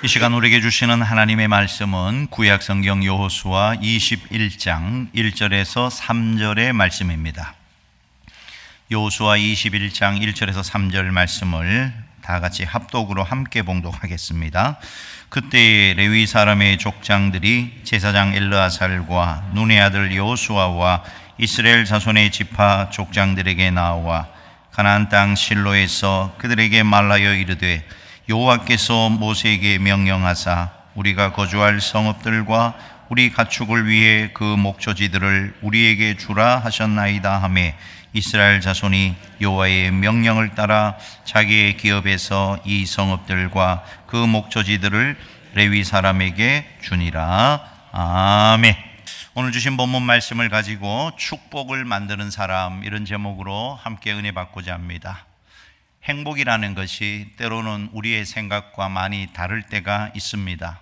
이 시간 우리에게 주시는 하나님의 말씀은 구약성경 여호수아 21장 1절에서 3절의 말씀입니다. 여호수아 21장 1절에서 3절 말씀을 다 같이 합독으로 함께 봉독하겠습니다. 그때 레위 사람의 족장들이 제사장 엘르아살과 눈의 아들 여호수아와 이스라엘 자손의 지파 족장들에게 나와 가나안 땅 실로에서 그들에게 말하여 이르되 여호와께서 모세에게 명령하사 우리가 거주할 성읍들과 우리 가축을 위해 그 목초지들을 우리에게 주라 하셨나이다 하매 이스라엘 자손이 여호와의 명령을 따라 자기의 기업에서 이 성읍들과 그 목초지들을 레위 사람에게 주니라. 아멘. 오늘 주신 본문 말씀을 가지고 축복을 만드는 사람, 이런 제목으로 함께 은혜 받고자 합니다. 행복이라는 것이 때로는 우리의 생각과 많이 다를 때가 있습니다.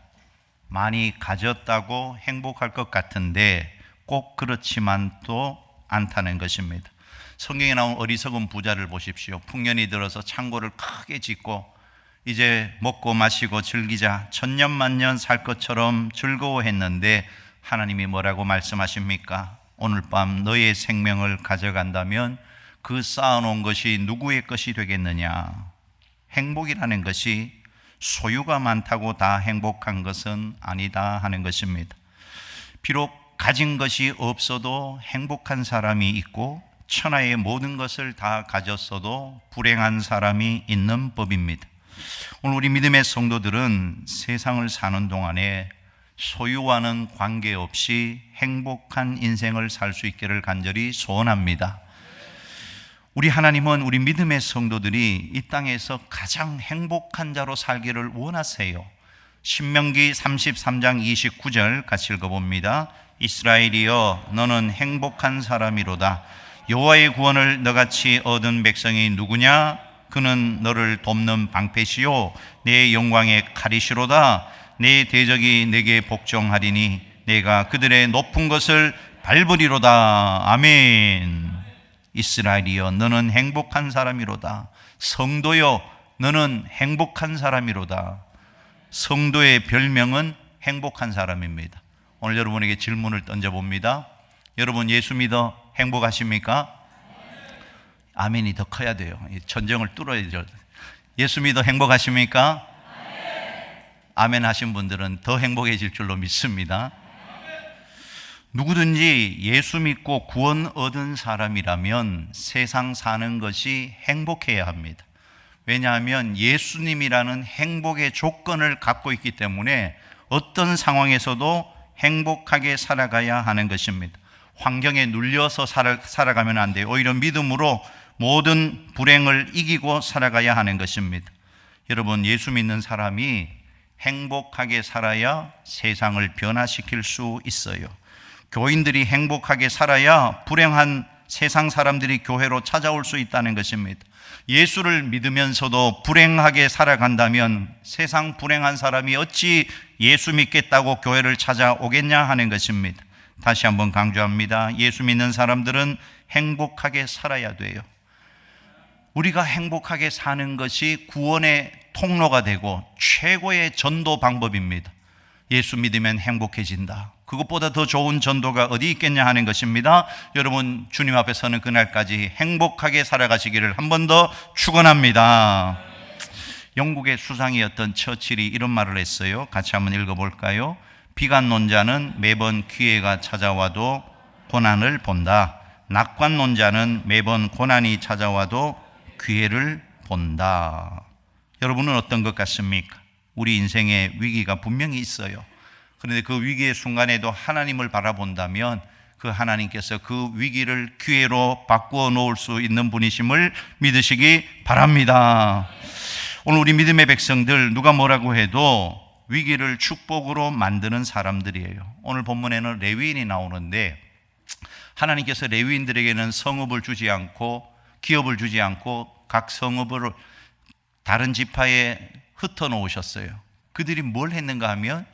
많이 가졌다고 행복할 것 같은데 꼭 그렇지만 또 않다는 것입니다. 성경에 나온 어리석은 부자를 보십시오. 풍년이 들어서 창고를 크게 짓고 이제 먹고 마시고 즐기자 천년만년 살 것처럼 즐거워했는데 하나님이 뭐라고 말씀하십니까? 오늘 밤 너의 생명을 가져간다면 그 쌓아놓은 것이 누구의 것이 되겠느냐? 행복이라는 것이 소유가 많다고 다 행복한 것은 아니다 하는 것입니다. 비록 가진 것이 없어도 행복한 사람이 있고 천하의 모든 것을 다 가졌어도 불행한 사람이 있는 법입니다. 오늘 우리 믿음의 성도들은 세상을 사는 동안에 소유와는 관계없이 행복한 인생을 살 수 있기를 간절히 소원합니다. 우리 하나님은 우리 믿음의 성도들이 이 땅에서 가장 행복한 자로 살기를 원하세요. 신명기 33장 29절 같이 읽어봅니다. 이스라엘이여 너는 행복한 사람이로다. 여호와의 구원을 너같이 얻은 백성이 누구냐? 그는 너를 돕는 방패시요 내 영광의 칼이시로다. 내 대적이 내게 복종하리니 내가 그들의 높은 것을 밟으리로다. 아멘. 이스라엘이여 너는 행복한 사람이로다. 성도여 너는 행복한 사람이로다. 성도의 별명은 행복한 사람입니다. 오늘 여러분에게 질문을 던져봅니다. 여러분 예수 믿어 행복하십니까? 아멘이 더 커야 돼요. 전쟁을 뚫어야죠. 예수 믿어 행복하십니까? 아멘 하신 분들은 더 행복해질 줄로 믿습니다. 누구든지 예수 믿고 구원 얻은 사람이라면 세상 사는 것이 행복해야 합니다. 왜냐하면 예수님이라는 행복의 조건을 갖고 있기 때문에 어떤 상황에서도 행복하게 살아가야 하는 것입니다. 환경에 눌려서 살아가면 안 돼요. 오히려 믿음으로 모든 불행을 이기고 살아가야 하는 것입니다. 여러분 예수 믿는 사람이 행복하게 살아야 세상을 변화시킬 수 있어요. 교인들이 행복하게 살아야 불행한 세상 사람들이 교회로 찾아올 수 있다는 것입니다. 예수를 믿으면서도 불행하게 살아간다면 세상 불행한 사람이 어찌 예수 믿겠다고 교회를 찾아오겠냐 하는 것입니다. 다시 한번 강조합니다. 예수 믿는 사람들은 행복하게 살아야 돼요. 우리가 행복하게 사는 것이 구원의 통로가 되고 최고의 전도 방법입니다. 예수 믿으면 행복해진다. 그것보다 더 좋은 전도가 어디 있겠냐 하는 것입니다. 여러분 주님 앞에 서는 그날까지 행복하게 살아가시기를 한 번 더 축원합니다. 영국의 수상이었던 처칠이 이런 말을 했어요. 같이 한번 읽어볼까요? 비관론자는 매번 기회가 찾아와도 고난을 본다. 낙관론자는 매번 고난이 찾아와도 기회를 본다. 여러분은 어떤 것 같습니까? 우리 인생에 위기가 분명히 있어요. 그런데 그 위기의 순간에도 하나님을 바라본다면 그 하나님께서 그 위기를 기회로 바꾸어 놓을 수 있는 분이심을 믿으시기 바랍니다. 오늘 우리 믿음의 백성들 누가 뭐라고 해도 위기를 축복으로 만드는 사람들이에요. 오늘 본문에는 레위인이 나오는데 하나님께서 레위인들에게는 성읍을 주지 않고 기업을 주지 않고 각 성읍을 다른 지파에 흩어 놓으셨어요. 그들이 뭘 했는가 하면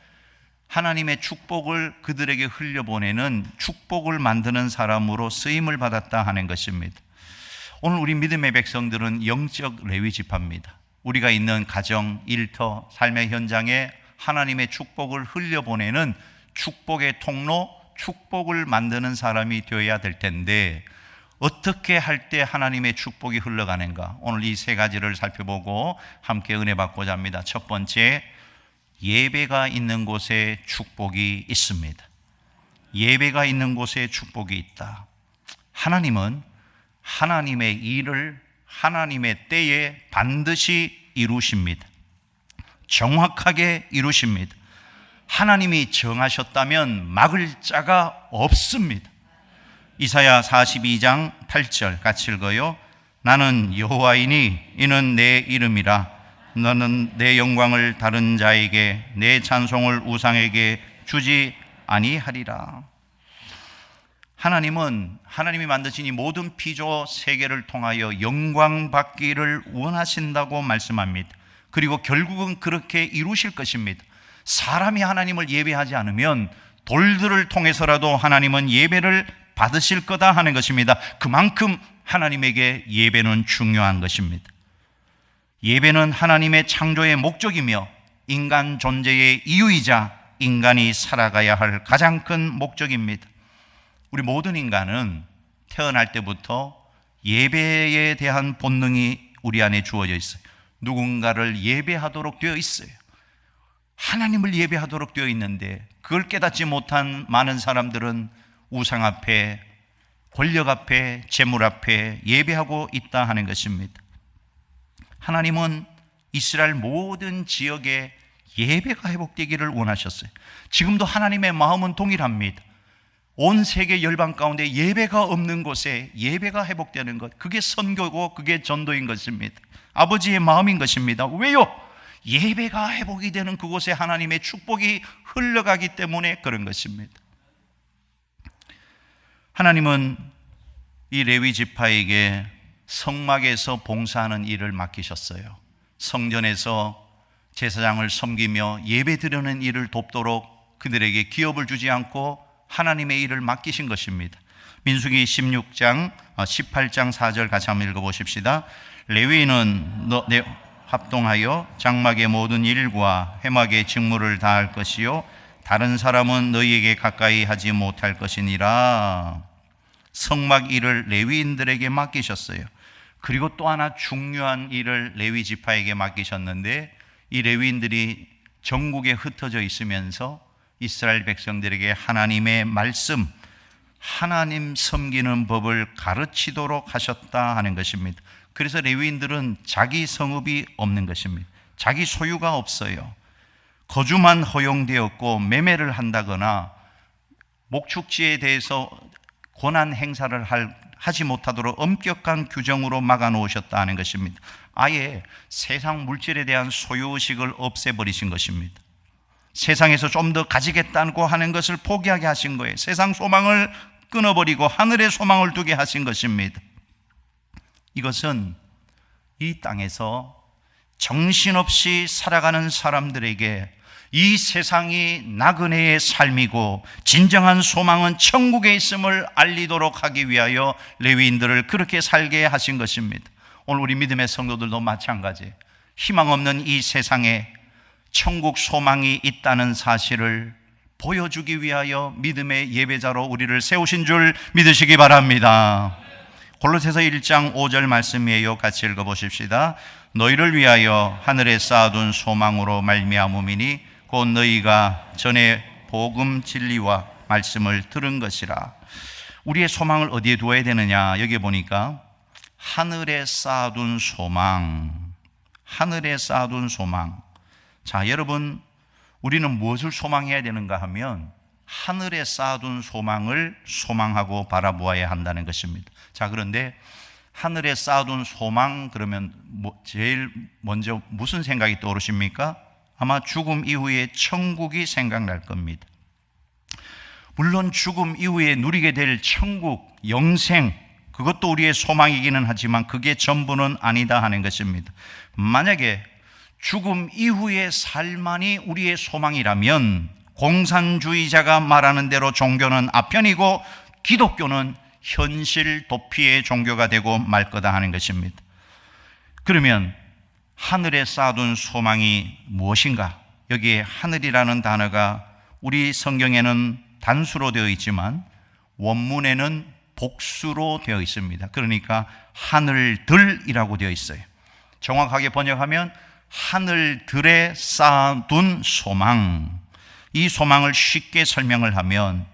하나님의 축복을 그들에게 흘려보내는 축복을 만드는 사람으로 쓰임을 받았다 하는 것입니다. 오늘 우리 믿음의 백성들은 영적 레위 지파입니다. 우리가 있는 가정, 일터, 삶의 현장에 하나님의 축복을 흘려보내는 축복의 통로, 축복을 만드는 사람이 되어야 될 텐데 어떻게 할 때 하나님의 축복이 흘러가는가? 오늘 이 세 가지를 살펴보고 함께 은혜 받고자 합니다. 첫 번째, 예배가 있는 곳에 축복이 있습니다. 예배가 있는 곳에 축복이 있다. 하나님은 하나님의 일을 하나님의 때에 반드시 이루십니다. 정확하게 이루십니다. 하나님이 정하셨다면 막을 자가 없습니다. 이사야 42장 8절 같이 읽어요. 나는 여호와이니 이는 내 이름이라. 너는 내 영광을 다른 자에게 내 찬송을 우상에게 주지 아니하리라. 하나님은 하나님이 만드신 이 모든 피조 세계를 통하여 영광 받기를 원하신다고 말씀합니다. 그리고 결국은 그렇게 이루실 것입니다. 사람이 하나님을 예배하지 않으면 돌들을 통해서라도 하나님은 예배를 받으실 거다 하는 것입니다. 그만큼 하나님에게 예배는 중요한 것입니다. 예배는 하나님의 창조의 목적이며 인간 존재의 이유이자 인간이 살아가야 할 가장 큰 목적입니다. 우리 모든 인간은 태어날 때부터 예배에 대한 본능이 우리 안에 주어져 있어요. 누군가를 예배하도록 되어 있어요. 하나님을 예배하도록 되어 있는데 그걸 깨닫지 못한 많은 사람들은 우상 앞에, 권력 앞에, 재물 앞에 예배하고 있다 하는 것입니다. 하나님은 이스라엘 모든 지역에 예배가 회복되기를 원하셨어요. 지금도 하나님의 마음은 동일합니다. 온 세계 열방 가운데 예배가 없는 곳에 예배가 회복되는 것, 그게 선교고 그게 전도인 것입니다. 아버지의 마음인 것입니다. 왜요? 예배가 회복이 되는 그곳에 하나님의 축복이 흘러가기 때문에 그런 것입니다. 하나님은 이 레위 지파에게 성막에서 봉사하는 일을 맡기셨어요. 성전에서 제사장을 섬기며 예배 드리는 일을 돕도록 그들에게 기업을 주지 않고 하나님의 일을 맡기신 것입니다. 민수기 18장 4절 같이 한번 읽어보십시다. 레위인은 합동하여 장막의 모든 일과 회막의 직무를 다할 것이요 다른 사람은 너희에게 가까이 하지 못할 것이니라. 성막 일을 레위인들에게 맡기셨어요. 그리고 또 하나 중요한 일을 레위 지파에게 맡기셨는데 이 레위인들이 전국에 흩어져 있으면서 이스라엘 백성들에게 하나님의 말씀, 하나님 섬기는 법을 가르치도록 하셨다 하는 것입니다. 그래서 레위인들은 자기 성읍이 없는 것입니다. 자기 소유가 없어요. 거주만 허용되었고 매매를 한다거나 목축지에 대해서 권한 행사를 하지 못하도록 엄격한 규정으로 막아놓으셨다 하는 것입니다. 아예 세상 물질에 대한 소유의식을 없애버리신 것입니다. 세상에서 좀 더 가지겠다고 하는 것을 포기하게 하신 거예요. 세상 소망을 끊어버리고 하늘의 소망을 두게 하신 것입니다. 이것은 이 땅에서 정신없이 살아가는 사람들에게 이 세상이 나그네의 삶이고 진정한 소망은 천국에 있음을 알리도록 하기 위하여 레위인들을 그렇게 살게 하신 것입니다. 오늘 우리 믿음의 성도들도 마찬가지. 희망 없는 이 세상에 천국 소망이 있다는 사실을 보여주기 위하여 믿음의 예배자로 우리를 세우신 줄 믿으시기 바랍니다. 골로새서 1장 5절 말씀이에요. 같이 읽어보십시다. 너희를 위하여 하늘에 쌓아둔 소망으로 말미암음이니 곧 너희가 전에 복음 진리와 말씀을 들은 것이라. 우리의 소망을 어디에 두어야 되느냐? 여기 보니까 하늘에 쌓아둔 소망, 하늘에 쌓아둔 소망. 자, 여러분, 우리는 무엇을 소망해야 되는가 하면 하늘에 쌓아둔 소망을 소망하고 바라보아야 한다는 것입니다. 자, 그런데 하늘에 쌓아둔 소망 그러면 제일 먼저 무슨 생각이 떠오르십니까? 아마 죽음 이후에 천국이 생각날 겁니다. 물론 죽음 이후에 누리게 될 천국, 영생, 그것도 우리의 소망이기는 하지만 그게 전부는 아니다 하는 것입니다. 만약에 죽음 이후의 삶만이 우리의 소망이라면 공산주의자가 말하는 대로 종교는 아편이고 기독교는 현실 도피의 종교가 되고 말 거다 하는 것입니다. 그러면 하늘에 쌓아둔 소망이 무엇인가? 여기에 하늘이라는 단어가 우리 성경에는 단수로 되어 있지만 원문에는 복수로 되어 있습니다. 그러니까 하늘들이라고 되어 있어요. 정확하게 번역하면 하늘들에 쌓아둔 소망. 이 소망을 쉽게 설명을 하면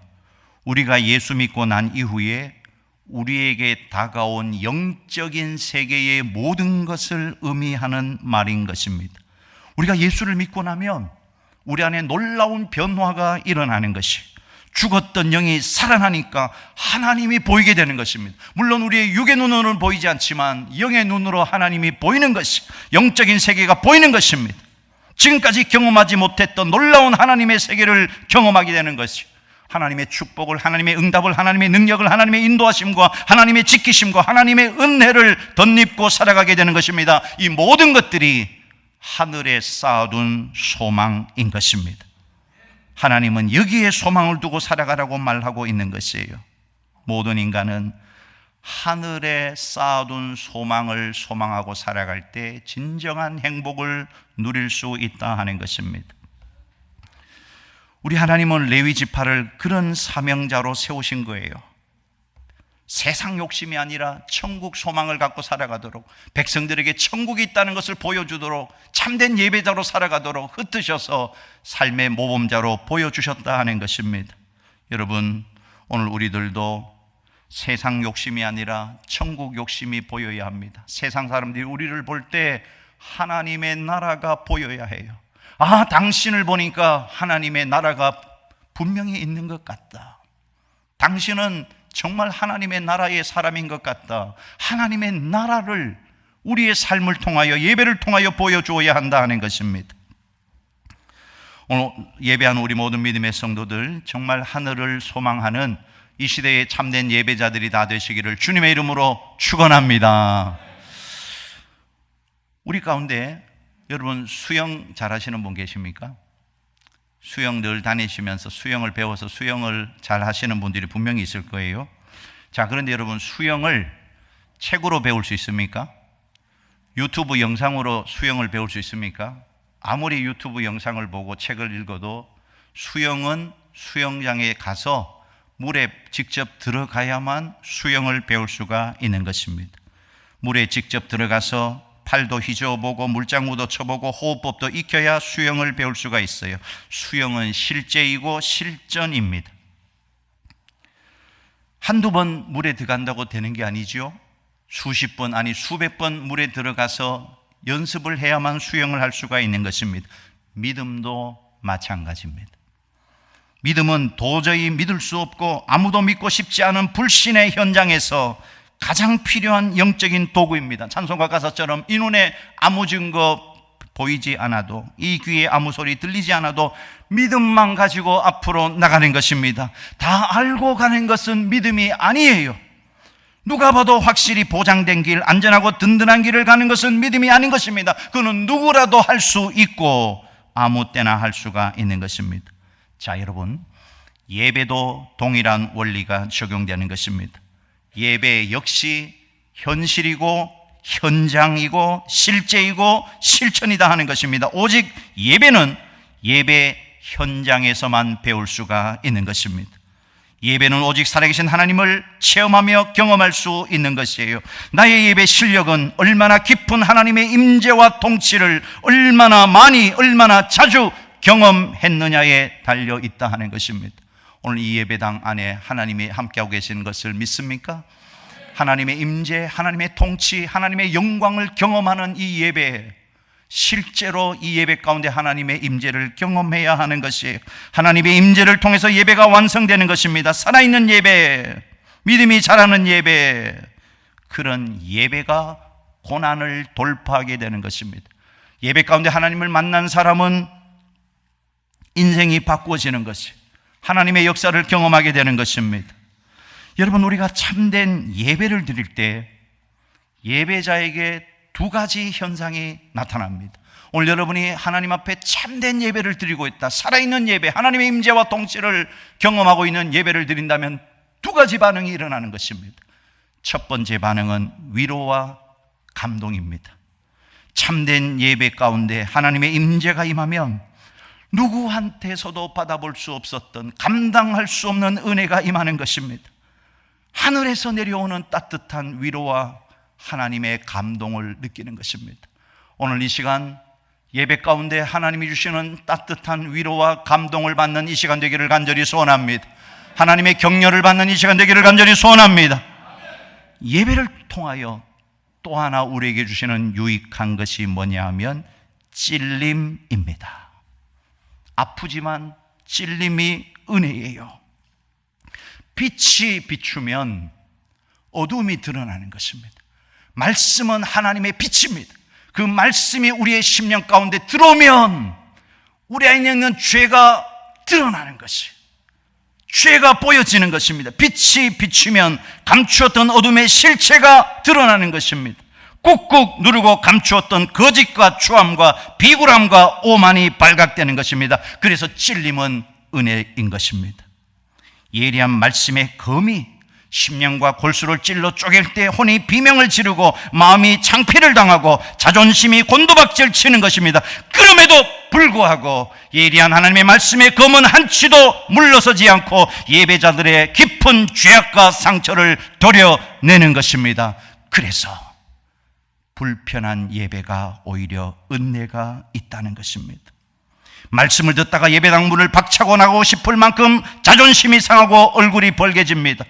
우리가 예수 믿고 난 이후에 우리에게 다가온 영적인 세계의 모든 것을 의미하는 말인 것입니다. 우리가 예수를 믿고 나면 우리 안에 놀라운 변화가 일어나는 것이, 죽었던 영이 살아나니까 하나님이 보이게 되는 것입니다. 물론 우리의 육의 눈으로는 보이지 않지만 영의 눈으로 하나님이 보이는 것이, 영적인 세계가 보이는 것입니다. 지금까지 경험하지 못했던 놀라운 하나님의 세계를 경험하게 되는 것이, 하나님의 축복을, 하나님의 응답을, 하나님의 능력을, 하나님의 인도하심과 하나님의 지키심과 하나님의 은혜를 덧입고 살아가게 되는 것입니다. 이 모든 것들이 하늘에 쌓아둔 소망인 것입니다. 하나님은 여기에 소망을 두고 살아가라고 말하고 있는 것이에요. 모든 인간은 하늘에 쌓아둔 소망을 소망하고 살아갈 때 진정한 행복을 누릴 수 있다 하는 것입니다. 우리 하나님은 레위 지파를 그런 사명자로 세우신 거예요. 세상 욕심이 아니라 천국 소망을 갖고 살아가도록, 백성들에게 천국이 있다는 것을 보여주도록, 참된 예배자로 살아가도록 흩으셔서 삶의 모범자로 보여주셨다 하는 것입니다. 여러분, 오늘 우리들도 세상 욕심이 아니라 천국 욕심이 보여야 합니다. 세상 사람들이 우리를 볼 때 하나님의 나라가 보여야 해요. 아, 당신을 보니까 하나님의 나라가 분명히 있는 것 같다. 당신은 정말 하나님의 나라의 사람인 것 같다. 하나님의 나라를 우리의 삶을 통하여, 예배를 통하여 보여주어야 한다 하는 것입니다. 오늘 예배하는 우리 모든 믿음의 성도들, 정말 하늘을 소망하는 이 시대의 참된 예배자들이 다 되시기를 주님의 이름으로 축원합니다. 우리 가운데 여러분 수영 잘하시는 분 계십니까? 수영 늘 다니시면서 수영을 배워서 수영을 잘 하시는 분들이 분명히 있을 거예요. 자, 그런데 여러분, 수영을 책으로 배울 수 있습니까? 유튜브 영상으로 수영을 배울 수 있습니까? 아무리 유튜브 영상을 보고 책을 읽어도 수영은 수영장에 가서 물에 직접 들어가야만 수영을 배울 수가 있는 것입니다. 물에 직접 들어가서 팔도 휘저어보고 물장구도 쳐보고 호흡법도 익혀야 수영을 배울 수가 있어요. 수영은 실제이고 실전입니다. 한두 번 물에 들어간다고 되는 게 아니죠. 수십 번, 아니 수백 번 물에 들어가서 연습을 해야만 수영을 할 수가 있는 것입니다. 믿음도 마찬가지입니다. 믿음은 도저히 믿을 수 없고 아무도 믿고 싶지 않은 불신의 현장에서 가장 필요한 영적인 도구입니다. 찬송가 가사처럼 이 눈에 아무 증거 보이지 않아도, 이 귀에 아무 소리 들리지 않아도 믿음만 가지고 앞으로 나가는 것입니다. 다 알고 가는 것은 믿음이 아니에요. 누가 봐도 확실히 보장된 길, 안전하고 든든한 길을 가는 것은 믿음이 아닌 것입니다. 그는 누구라도 할 수 있고 아무 때나 할 수가 있는 것입니다. 자, 여러분, 예배도 동일한 원리가 적용되는 것입니다. 예배 역시 현실이고 현장이고 실제이고 실천이다 하는 것입니다. 오직 예배는 예배 현장에서만 배울 수가 있는 것입니다. 예배는 오직 살아계신 하나님을 체험하며 경험할 수 있는 것이에요. 나의 예배 실력은 얼마나 깊은 하나님의 임재와 통치를 얼마나 많이, 얼마나 자주 경험했느냐에 달려 있다 하는 것입니다. 오늘 이 예배당 안에 하나님이 함께하고 계시는 것을 믿습니까? 하나님의 임재, 하나님의 통치, 하나님의 영광을 경험하는 이 예배, 실제로 이 예배 가운데 하나님의 임재를 경험해야 하는 것이에요. 하나님의 임재를 통해서 예배가 완성되는 것입니다. 살아있는 예배, 믿음이 자라는 예배, 그런 예배가 고난을 돌파하게 되는 것입니다. 예배 가운데 하나님을 만난 사람은 인생이 바꾸어지는 것이, 하나님의 역사를 경험하게 되는 것입니다. 여러분, 우리가 참된 예배를 드릴 때 예배자에게 두 가지 현상이 나타납니다. 오늘 여러분이 하나님 앞에 참된 예배를 드리고 있다, 살아있는 예배, 하나님의 임재와 통치를 경험하고 있는 예배를 드린다면 두 가지 반응이 일어나는 것입니다. 첫 번째 반응은 위로와 감동입니다. 참된 예배 가운데 하나님의 임재가 임하면 누구한테서도 받아볼 수 없었던, 감당할 수 없는 은혜가 임하는 것입니다. 하늘에서 내려오는 따뜻한 위로와 하나님의 감동을 느끼는 것입니다. 오늘 이 시간 예배 가운데 하나님이 주시는 따뜻한 위로와 감동을 받는 이 시간 되기를 간절히 소원합니다. 하나님의 격려를 받는 이 시간 되기를 간절히 소원합니다. 예배를 통하여 또 하나 우리에게 주시는 유익한 것이 뭐냐 하면 찔림입니다. 아프지만 찔림이 은혜예요. 빛이 비추면 어둠이 드러나는 것입니다. 말씀은 하나님의 빛입니다. 그 말씀이 우리의 심령 가운데 들어오면 우리 안에 있는 죄가 드러나는 것이, 죄가 보여지는 것입니다. 빛이 비추면 감추었던 어둠의 실체가 드러나는 것입니다. 꾹꾹 누르고 감추었던 거짓과 추함과 비굴함과 오만이 발각되는 것입니다. 그래서 찔림은 은혜인 것입니다. 예리한 말씀의 검이 심령과 골수를 찔러 쪼갤 때 혼이 비명을 지르고 마음이 창피를 당하고 자존심이 곤두박질 치는 것입니다. 그럼에도 불구하고 예리한 하나님의 말씀의 검은 한치도 물러서지 않고 예배자들의 깊은 죄악과 상처를 도려내는 것입니다. 그래서 불편한 예배가 오히려 은혜가 있다는 것입니다. 말씀을 듣다가 예배당 문을 박차고 나가고 싶을 만큼 자존심이 상하고 얼굴이 벌개집니다.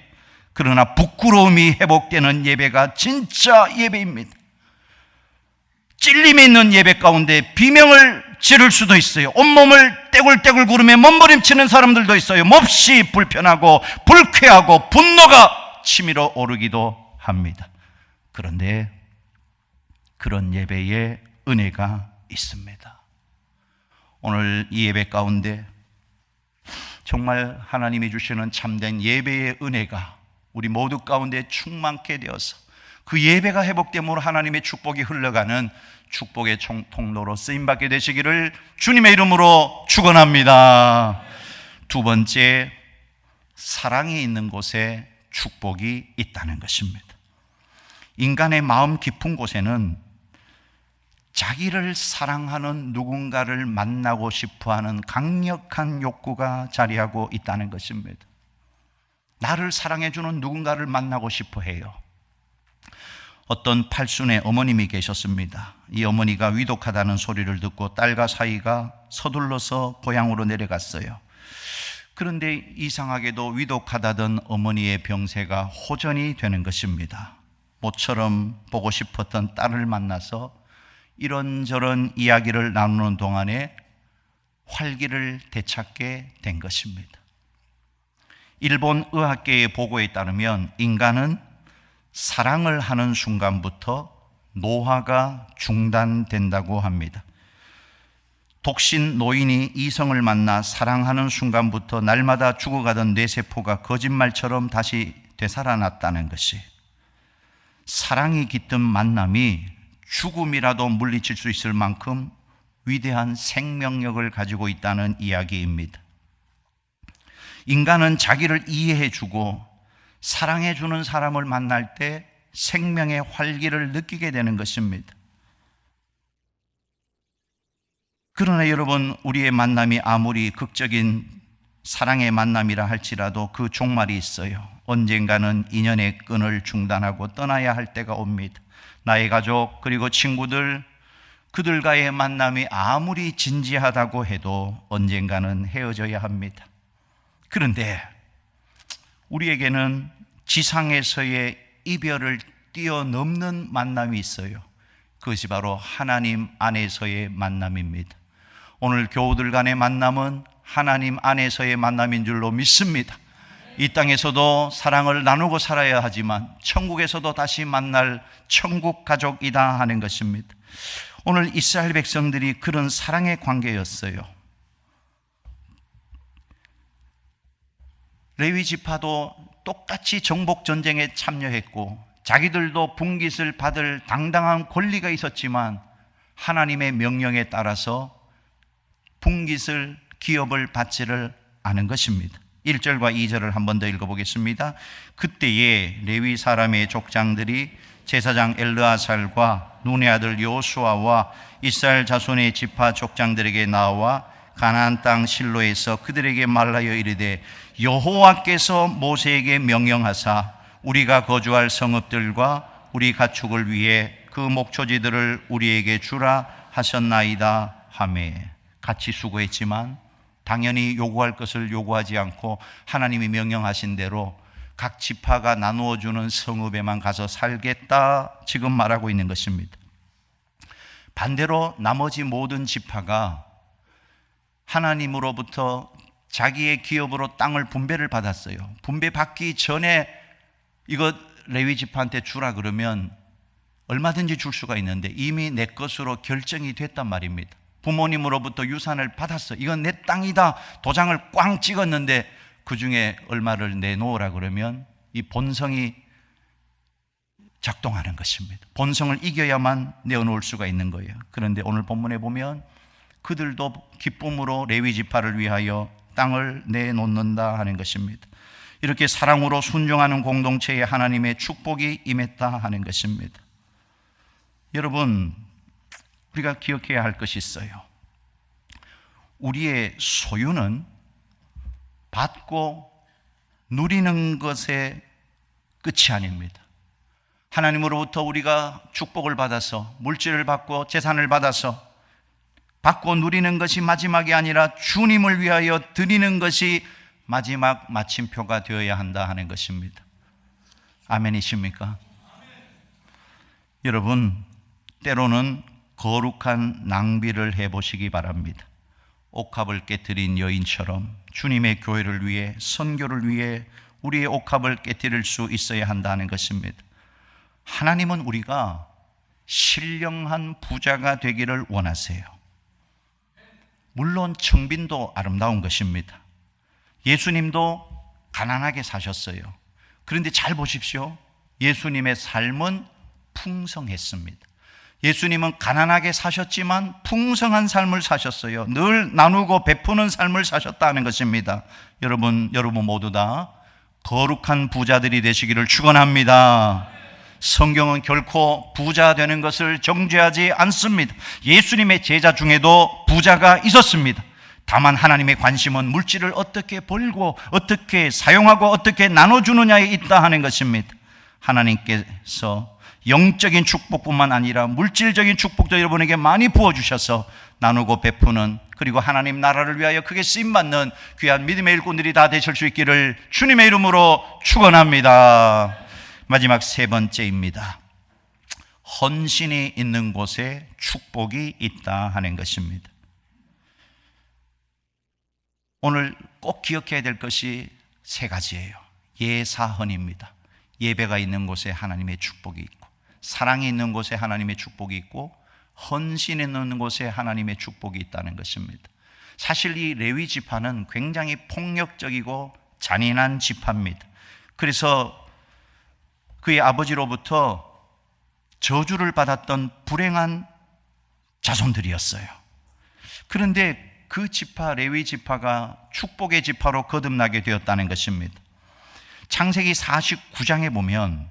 그러나 부끄러움이 회복되는 예배가 진짜 예배입니다. 찔림이 있는 예배 가운데 비명을 지를 수도 있어요. 온몸을 떼굴떼굴 구르며 몸부림치는 사람들도 있어요. 몹시 불편하고 불쾌하고 분노가 치밀어 오르기도 합니다. 그런데 그런 예배에 은혜가 있습니다. 오늘 이 예배 가운데 정말 하나님이 주시는 참된 예배의 은혜가 우리 모두 가운데 충만케 되어서 그 예배가 회복됨으로 하나님의 축복이 흘러가는 축복의 통로로 쓰임받게 되시기를 주님의 이름으로 축원합니다. 두 번째, 사랑이 있는 곳에 축복이 있다는 것입니다. 인간의 마음 깊은 곳에는 자기를 사랑하는 누군가를 만나고 싶어하는 강력한 욕구가 자리하고 있다는 것입니다. 나를 사랑해주는 누군가를 만나고 싶어 해요. 어떤 팔순의 어머님이 계셨습니다. 이 어머니가 위독하다는 소리를 듣고 딸과 사이가 서둘러서 고향으로 내려갔어요. 그런데 이상하게도 위독하다던 어머니의 병세가 호전이 되는 것입니다. 모처럼 보고 싶었던 딸을 만나서 이런저런 이야기를 나누는 동안에 활기를 되찾게 된 것입니다. 일본 의학계의 보고에 따르면 인간은 사랑을 하는 순간부터 노화가 중단된다고 합니다. 독신 노인이 이성을 만나 사랑하는 순간부터 날마다 죽어가던 뇌세포가 거짓말처럼 다시 되살아났다는 것이, 사랑이 깃든 만남이 죽음이라도 물리칠 수 있을 만큼 위대한 생명력을 가지고 있다는 이야기입니다. 인간은 자기를 이해해주고 사랑해주는 사람을 만날 때 생명의 활기를 느끼게 되는 것입니다. 그러나 여러분, 우리의 만남이 아무리 극적인 사랑의 만남이라 할지라도 그 종말이 있어요. 언젠가는 인연의 끈을 중단하고 떠나야 할 때가 옵니다. 나의 가족 그리고 친구들, 그들과의 만남이 아무리 진지하다고 해도 언젠가는 헤어져야 합니다. 그런데 우리에게는 지상에서의 이별을 뛰어넘는 만남이 있어요. 그것이 바로 하나님 안에서의 만남입니다. 오늘 교우들 간의 만남은 하나님 안에서의 만남인 줄로 믿습니다. 이 땅에서도 사랑을 나누고 살아야 하지만 천국에서도 다시 만날 천국 가족이다 하는 것입니다. 오늘 이스라엘 백성들이 그런 사랑의 관계였어요. 레위 지파도 똑같이 정복 전쟁에 참여했고 자기들도 분깃을 받을 당당한 권리가 있었지만 하나님의 명령에 따라서 분깃을, 기업을 받지를 않은 것입니다. 1절과 2절을 한 번 더 읽어보겠습니다. 그때에 레위 사람의 족장들이 제사장 엘르아살과 눈의 아들 여호수아와 이스라엘 자손의 지파 족장들에게 나와 가나안 땅 실로에서 그들에게 말하여 이르되 여호와께서 모세에게 명령하사 우리가 거주할 성읍들과 우리 가축을 위해 그 목초지들을 우리에게 주라 하셨나이다 하매. 같이 수고했지만 당연히 요구할 것을 요구하지 않고 하나님이 명령하신 대로 각 지파가 나누어주는 성읍에만 가서 살겠다 지금 말하고 있는 것입니다. 반대로 나머지 모든 지파가 하나님으로부터 자기의 기업으로 땅을 분배를 받았어요. 분배받기 전에 이거 레위 지파한테 주라 그러면 얼마든지 줄 수가 있는데 이미 내 것으로 결정이 됐단 말입니다. 부모님으로부터 유산을 받았어. 이건 내 땅이다. 도장을 꽝 찍었는데 그 중에 얼마를 내놓으라 그러면 이 본성이 작동하는 것입니다. 본성을 이겨야만 내어놓을 수가 있는 거예요. 그런데 오늘 본문에 보면 그들도 기쁨으로 레위 지파를 위하여 땅을 내놓는다 하는 것입니다. 이렇게 사랑으로 순종하는 공동체에 하나님의 축복이 임했다 하는 것입니다. 여러분, 우리가 기억해야 할 것이 있어요. 우리의 소유는 받고 누리는 것의 끝이 아닙니다. 하나님으로부터 우리가 축복을 받아서 물질을 받고 재산을 받아서 받고 누리는 것이 마지막이 아니라 주님을 위하여 드리는 것이 마지막 마침표가 되어야 한다 하는 것입니다. 아멘이십니까? 여러분, 때로는 거룩한 낭비를 해보시기 바랍니다. 옥합을 깨뜨린 여인처럼 주님의 교회를 위해, 선교를 위해 우리의 옥합을 깨뜨릴 수 있어야 한다는 것입니다. 하나님은 우리가 신령한 부자가 되기를 원하세요. 물론 청빈도 아름다운 것입니다. 예수님도 가난하게 사셨어요. 그런데 잘 보십시오. 예수님의 삶은 풍성했습니다. 예수님은 가난하게 사셨지만 풍성한 삶을 사셨어요. 늘 나누고 베푸는 삶을 사셨다는 것입니다. 여러분 모두 다 거룩한 부자들이 되시기를 축원합니다. 성경은 결코 부자 되는 것을 정죄하지 않습니다. 예수님의 제자 중에도 부자가 있었습니다. 다만 하나님의 관심은 물질을 어떻게 벌고 어떻게 사용하고 어떻게 나눠주느냐에 있다 하는 것입니다. 하나님께서 영적인 축복뿐만 아니라 물질적인 축복도 여러분에게 많이 부어주셔서 나누고 베푸는, 그리고 하나님 나라를 위하여 크게 쓰임받는 귀한 믿음의 일꾼들이 다 되실 수 있기를 주님의 이름으로 축원합니다. 마지막 세 번째입니다. 헌신이 있는 곳에 축복이 있다 하는 것입니다. 오늘 꼭 기억해야 될 것이 세 가지예요. 예사헌입니다. 예배가 있는 곳에 하나님의 축복이 있고, 사랑이 있는 곳에 하나님의 축복이 있고, 헌신이 있는 곳에 하나님의 축복이 있다는 것입니다. 사실 이 레위 지파는 굉장히 폭력적이고 잔인한 지파입니다. 그래서 그의 아버지로부터 저주를 받았던 불행한 자손들이었어요. 그런데 그 지파, 레위 지파가 축복의 지파로 거듭나게 되었다는 것입니다. 창세기 49장에 보면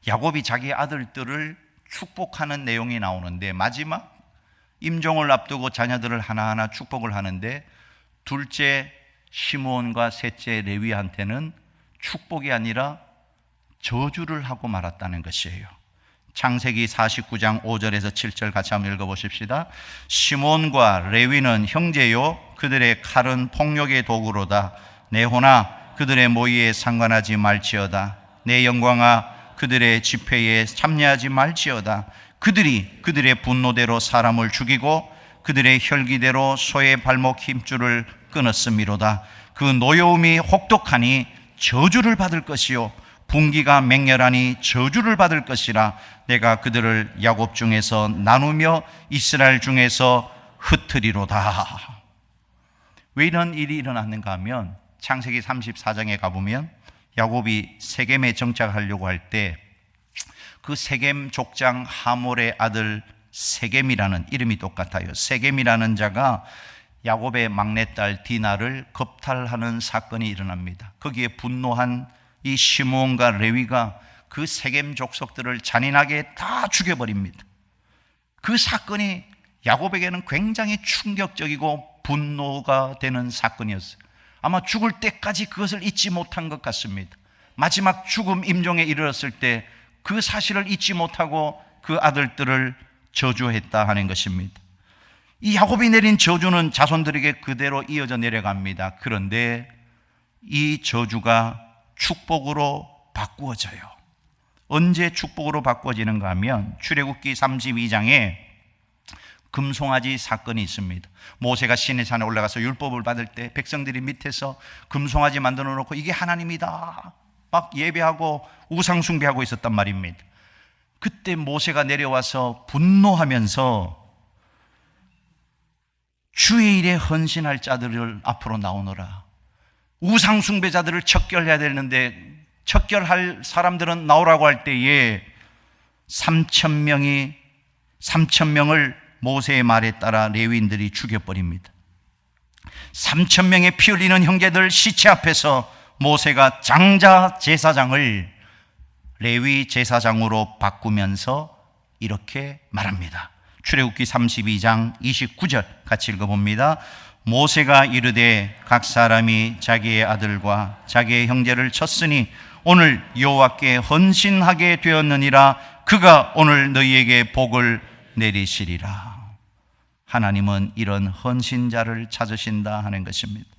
야곱이 자기 아들들을 축복하는 내용이 나오는데, 마지막 임종을 앞두고 자녀들을 하나하나 축복을 하는데, 둘째 시므온과 셋째 레위한테는 축복이 아니라 저주를 하고 말았다는 것이에요. 창세기 49장 5절에서 7절 같이 한번 읽어보십시다. 시몬과 레위는 형제요, 그들의 칼은 폭력의 도구로다. 내 호나 그들의 모의에 상관하지 말지어다. 내 영광아 그들의 집회에 참여하지 말지어다. 그들이 그들의 분노대로 사람을 죽이고 그들의 혈기대로 소의 발목 힘줄을 끊었음이로다. 그 노여움이 혹독하니 저주를 받을 것이요, 분기가 맹렬하니 저주를 받을 것이라. 내가 그들을 야곱 중에서 나누며 이스라엘 중에서 흩으리로다. 왜 이런 일이 일어났는가 하면, 창세기 34장에 가보면 야곱이 세겜에 정착하려고 할 때 그 세겜 족장 하몰의 아들 세겜이라는, 이름이 똑같아요. 세겜이라는 자가 야곱의 막내딸 디나를 겁탈하는 사건이 일어납니다. 거기에 분노한 이 시므온과 레위가 그 세겜 족속들을 잔인하게 다 죽여버립니다. 그 사건이 야곱에게는 굉장히 충격적이고 분노가 되는 사건이었어요. 아마 죽을 때까지 그것을 잊지 못한 것 같습니다. 마지막 죽음 임종에 이르렀을 때 그 사실을 잊지 못하고 그 아들들을 저주했다 하는 것입니다. 이 야곱이 내린 저주는 자손들에게 그대로 이어져 내려갑니다. 그런데 이 저주가 축복으로 바꾸어져요. 언제 축복으로 바꾸어지는가 하면 출애굽기 32장에 금송아지 사건이 있습니다. 모세가 시내산에 올라가서 율법을 받을 때 백성들이 밑에서 금송아지 만들어 놓고 이게 하나님이다 막 예배하고 우상 숭배하고 있었단 말입니다. 그때 모세가 내려와서 분노하면서 주의 일에 헌신할 자들을 앞으로 나오너라. 우상 숭배자들을 척결해야 되는데 척결할 사람들은 나오라고 할 때에 3,000명을 모세의 말에 따라 레위인들이 죽여버립니다. 3,000명의 피 흘리는 형제들 시체 앞에서 모세가 장자 제사장을 레위 제사장으로 바꾸면서 이렇게 말합니다. 출애굽기 32장 29절 같이 읽어봅니다. 모세가 이르되 각 사람이 자기의 아들과 자기의 형제를 쳤으니 오늘 여호와께 헌신하게 되었느니라. 그가 오늘 너희에게 복을 내리시리라. 하나님은 이런 헌신자를 찾으신다 하는 것입니다.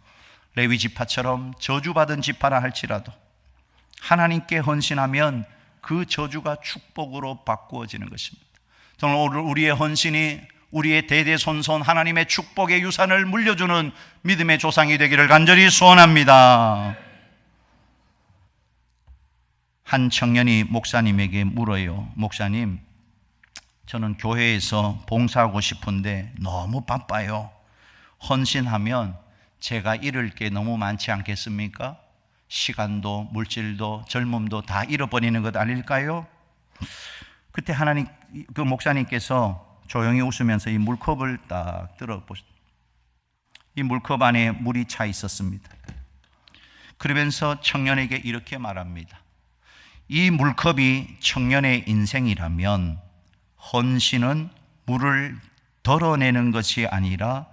레위 지파처럼 저주받은 지파라 할지라도 하나님께 헌신하면 그 저주가 축복으로 바꾸어지는 것입니다. 저는 오늘 우리의 헌신이 우리의 대대손손 하나님의 축복의 유산을 물려주는 믿음의 조상이 되기를 간절히 소원합니다. 한 청년이 목사님에게 물어요. 목사님, 저는 교회에서 봉사하고 싶은데 너무 바빠요. 헌신하면 제가 잃을 게 너무 많지 않겠습니까? 시간도 물질도 젊음도 다 잃어버리는 것 아닐까요? 그때 그 목사님께서 조용히 웃으면서 이 물컵을 딱 들어보셨어요. 이 물컵 안에 물이 차 있었습니다. 그러면서 청년에게 이렇게 말합니다. 이 물컵이 청년의 인생이라면 헌신은 물을 덜어내는 것이 아니라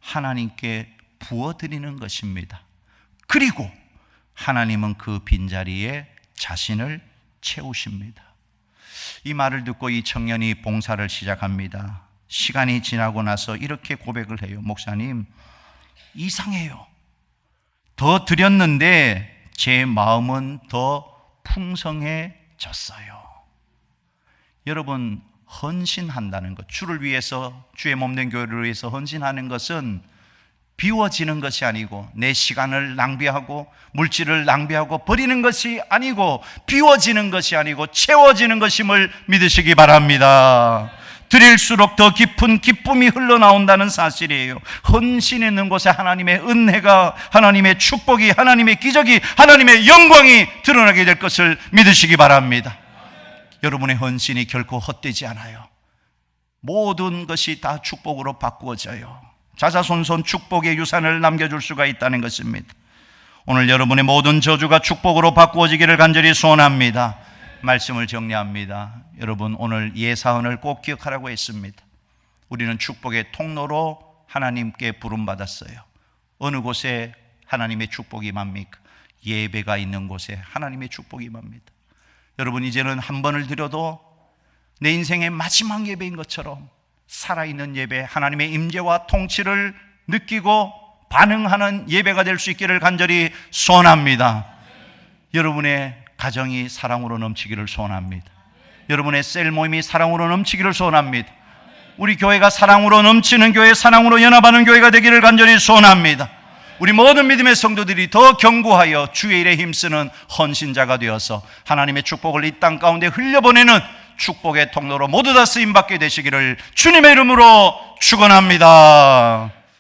하나님께 부어드리는 것입니다. 그리고 하나님은 그 빈자리에 자신을 채우십니다. 이 말을 듣고 이 청년이 봉사를 시작합니다. 시간이 지나고 나서 이렇게 고백을 해요. 목사님, 이상해요. 더 드렸는데 제 마음은 더 풍성해졌어요. 여러분, 헌신한다는 것, 주를 위해서, 주의 몸된 교회를 위해서 헌신하는 것은 비워지는 것이 아니고 내 시간을 낭비하고 물질을 낭비하고 버리는 것이 아니고 비워지는 것이 아니고 채워지는 것임을 믿으시기 바랍니다. 드릴수록 더 깊은 기쁨이 흘러나온다는 사실이에요. 헌신 있는 곳에 하나님의 은혜가, 하나님의 축복이, 하나님의 기적이, 하나님의 영광이 드러나게 될 것을 믿으시기 바랍니다. 여러분의 헌신이 결코 헛되지 않아요. 모든 것이 다 축복으로 바꾸어져요. 자자손손 축복의 유산을 남겨줄 수가 있다는 것입니다. 오늘 여러분의 모든 저주가 축복으로 바꾸어지기를 간절히 소원합니다. 말씀을 정리합니다. 여러분, 오늘 예사헌을 꼭 기억하라고 했습니다. 우리는 축복의 통로로 하나님께 부름받았어요. 어느 곳에 하나님의 축복이 임합니까? 예배가 있는 곳에 하나님의 축복이 임합니다. 여러분, 이제는 한 번을 드려도 내 인생의 마지막 예배인 것처럼 살아있는 예배, 하나님의 임재와 통치를 느끼고 반응하는 예배가 될 수 있기를 간절히 소원합니다. 여러분의 가정이 사랑으로 넘치기를 소원합니다. 여러분의 셀 모임이 사랑으로 넘치기를 소원합니다. 우리 교회가 사랑으로 넘치는 교회, 사랑으로 연합하는 교회가 되기를 간절히 소원합니다. 우리 모든 믿음의 성도들이 더 견고하여 주의 일에 힘쓰는 헌신자가 되어서 하나님의 축복을 이 땅 가운데 흘려보내는 축복의 통로로 모두 다 쓰임받게 되시기를 주님의 이름으로 축원합니다.